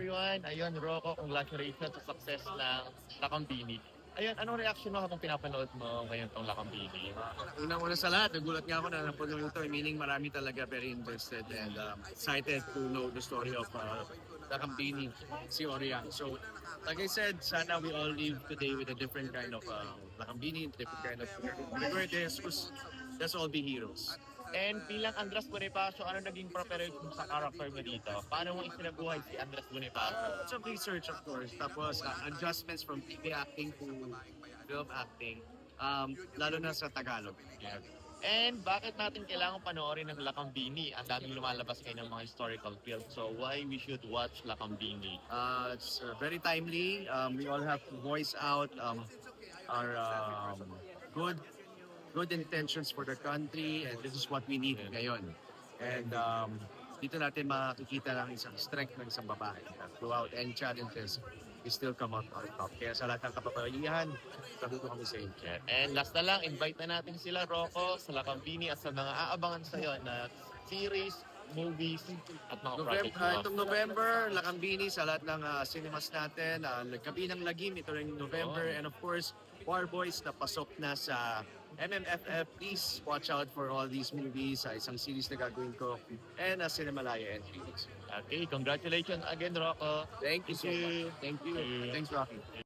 everyone. Ayun, Rocco, congratulations sa success ng Lakambini. Ayun, anong reaction mo habang pinapanood mo ngayon tong Lakambini? Unang-una sa lahat, nagulat nga ako na napanood ito. Meaning marami talaga very interested and excited to know the story of the company, si Oriang. So, like I said, sana we all live today with a different kind of Lakambini, different kind of Reverdes, because let's all be heroes. And bilang Andres Bonifacio, ano naging preparation sa character mo dito? Paano mo isinabuhay si Andres Bonifacio? Some research, of course. Tapos, adjustments from TV acting to film acting. Lalo na sa Tagalog. Yeah. And bakit natin kailangan panoorin ng Lakambini? Ang daming lumalabas ngayon ng mga historical films. So why we should watch Lakambini? It's very timely. We all have to voice out our good intentions for the country, and this is what we need ngayon. And dito natin makikita lang isang strength ng isang babae. Throughout any challenges, we still come out on top. Kaya sa lahat ng kapapalagihan, saludo kami sa inyo. Yeah. And last na lang, invite na natin sila, Rocco, sa Lakambini at sa mga aabangan sa'yo na series, movies, at mga projects mo. Itong November, Lakambini sa lahat ng cinemas natin. Gabi ng Lagim, ito rin November. And of course, War Boys na pasok na sa MMFF. Please watch out for all these movies. Isang series na gagawin ko. And Cinemalaya and Phoenix. Okay, congratulations again, Rocco. Thank you so much. Thank you. Thanks, Rocky.